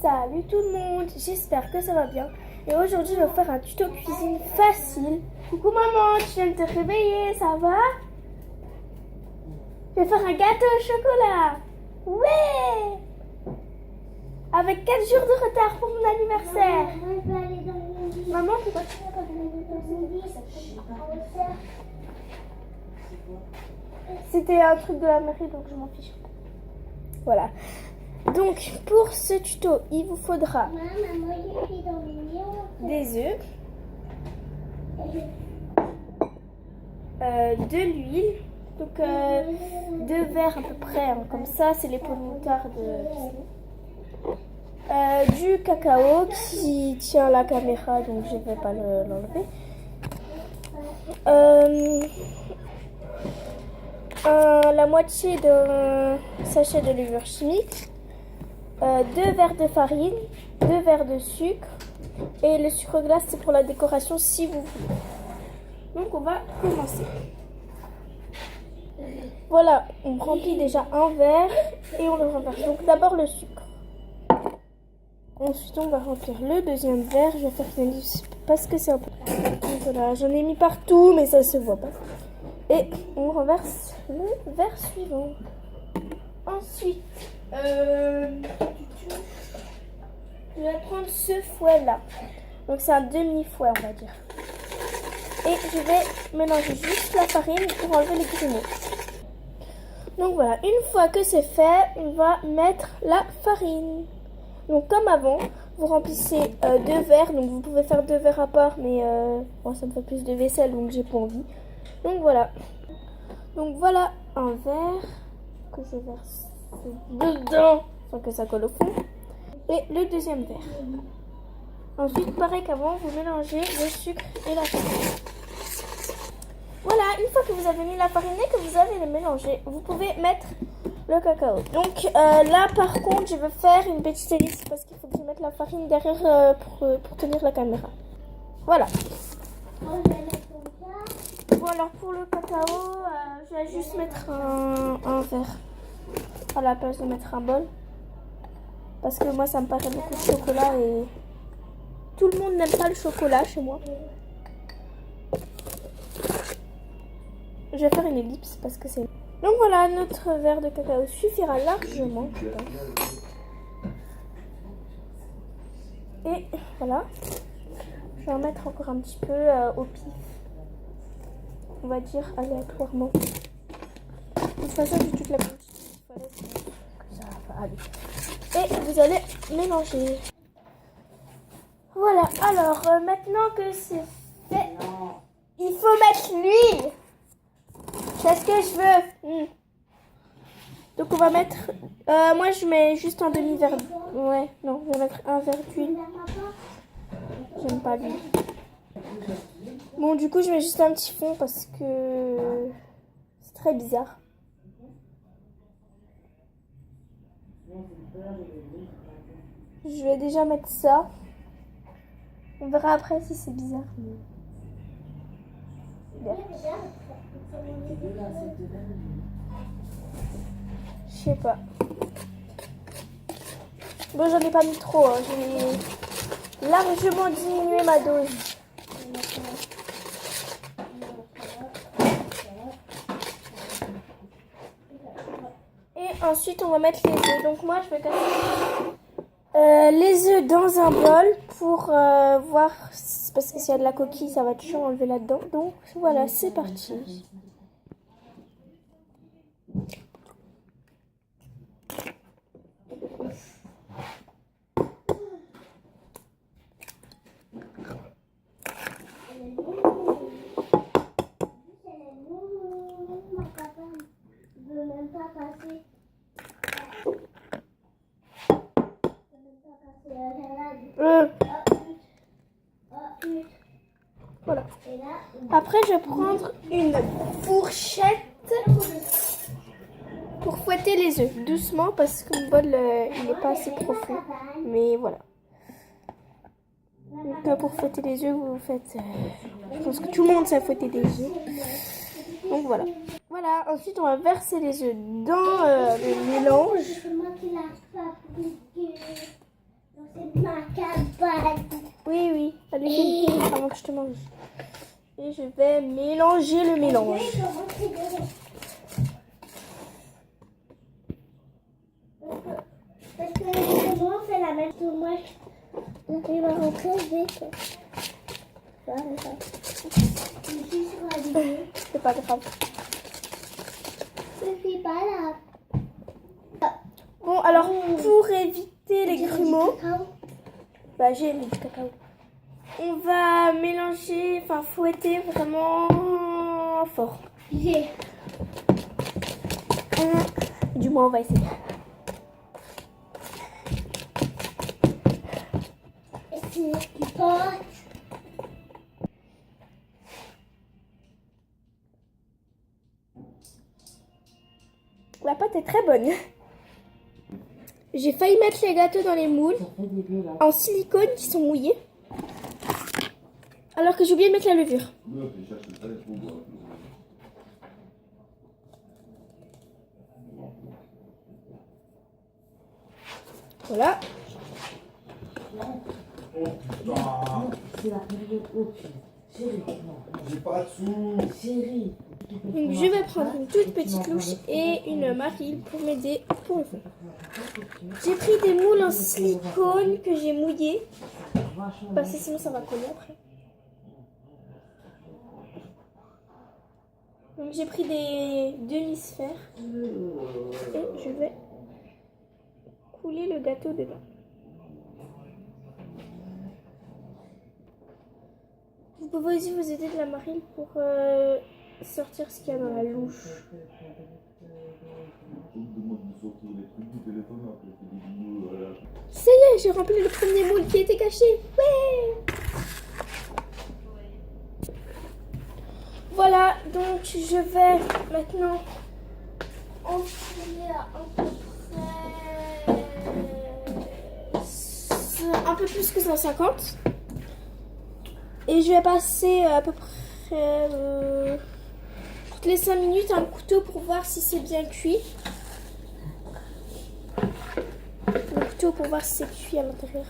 Salut tout le monde, j'espère que ça va bien. Et aujourd'hui je vais faire un tuto cuisine facile. Coucou maman, tu viens de te réveiller, ça va? Je vais faire un gâteau au chocolat. Ouais! Avec 4 jours de retard pour mon anniversaire. Maman, pourquoi tu n'as pas donné C'était un truc de la mairie donc je m'en fiche. Voilà. Donc pour ce tuto, il vous faudra des œufs, de l'huile, donc 2 verres à peu près, hein, comme ça, c'est les pots de moutarde. Du cacao qui tient la caméra, donc je ne vais pas l'enlever. La moitié d'un sachet de levure chimique. 2 verres de farine, 2 verres de sucre et le sucre glace c'est pour la décoration si vous voulez. Donc on va commencer. Voilà, on remplit déjà un verre et on le renverse. Donc d'abord le sucre. Ensuite on va remplir le deuxième verre. Je vais faire une liste parce que c'est un peu... Donc voilà, j'en ai mis partout mais ça se voit pas. Et on renverse le verre suivant. Ensuite, je vais prendre ce fouet là. Donc c'est un demi-fouet on va dire. Et je vais mélanger juste la farine pour enlever les grumeaux. Donc voilà, une fois que c'est fait, on va mettre la farine. Donc comme avant, vous remplissez 2 verres. Donc vous pouvez faire 2 verres à part, mais bon, ça me fait plus de vaisselle donc j'ai pas envie. Donc voilà. Donc voilà un verre que je verse dedans sans que ça colle au fond. Et le deuxième verre. Ensuite, pareil qu'avant, vous mélangez le sucre et la farine. Voilà, une fois que vous avez mis la farine et que vous avez mélangé, vous pouvez mettre le cacao. Donc là, par contre, je vais faire une petite hélice parce qu'il faut que je mette la farine derrière pour tenir la caméra. Voilà. Bon, alors pour le cacao, je vais juste mettre un verre à la place de mettre un bol. Parce que moi, ça me paraît beaucoup de chocolat et tout le monde n'aime pas le chocolat chez moi. Je vais faire une ellipse parce que c'est... Donc voilà, notre verre de cacao suffira largement. Et voilà. Je vais en mettre encore un petit peu au pif. On va dire aléatoirement. De toute façon, j'ai toute la quantité qu'il fallait. Ça va aller. Et vous allez mélanger. Voilà, alors maintenant que c'est fait, il faut mettre l'huile. C'est ce que je veux. Donc on va mettre, moi je mets juste un demi-verre. Ouais, non, je vais mettre un verre d'huile. J'aime pas l'huile. Bon, du coup je mets juste un petit fond parce que c'est très bizarre. Je vais déjà mettre ça. On verra après si c'est bizarre. Je sais pas. Bon, j'en ai pas mis trop. Hein. J'ai largement diminué ma dose. Et ensuite, on va mettre les œufs. Donc moi, je vais casser les œufs dans un bol pour voir, parce que s'il y a de la coquille, ça va être chiant à enlever là-dedans. Donc voilà, c'est parti. Voilà. Après, je vais prendre une fourchette pour fouetter les œufs. Doucement parce que mon bol, il n'est pas assez profond. Mais voilà. Donc, pour fouetter les œufs, vous faites... je pense que tout le monde sait fouetter des œufs. Donc voilà. Voilà, ensuite on va verser les œufs dans le mélange. Oui, oui. Allez, fais avant que je te mange. Et je vais mélanger le mélange. Parce que moi, on fait la même chose. Moi, il va rentrer vite. C'est pas grave. Je suis pas là. Bon, alors, pour éviter les grumeaux, bah, j'ai mis du cacao. On va mélanger, enfin fouetter vraiment fort. Du moins, on va essayer. La pâte est très bonne. J'ai failli mettre les gâteaux dans les moules en silicone qui sont mouillés. Alors que j'ai oublié de mettre la levure. Voilà. J'ai pas de sous. Donc je vais prendre une toute petite louche et une marille pour m'aider pour le fond. J'ai pris des moules en silicone que j'ai mouillés. Parce que sinon ça va coller après. Donc j'ai pris des demi-sphères. Et je vais couler le gâteau dedans. Vous pouvez aussi vous aider de la marille pour sortir ce qu'il y a dans la louche. Ça y est, j'ai rempli le premier moule qui était caché. Ouais! Voilà, donc je vais maintenant enfiler à un peu plus que 150. Et je vais passer à peu près toutes les 5 minutes un couteau pour voir si c'est bien cuit. Le couteau pour voir si c'est cuit à l'intérieur.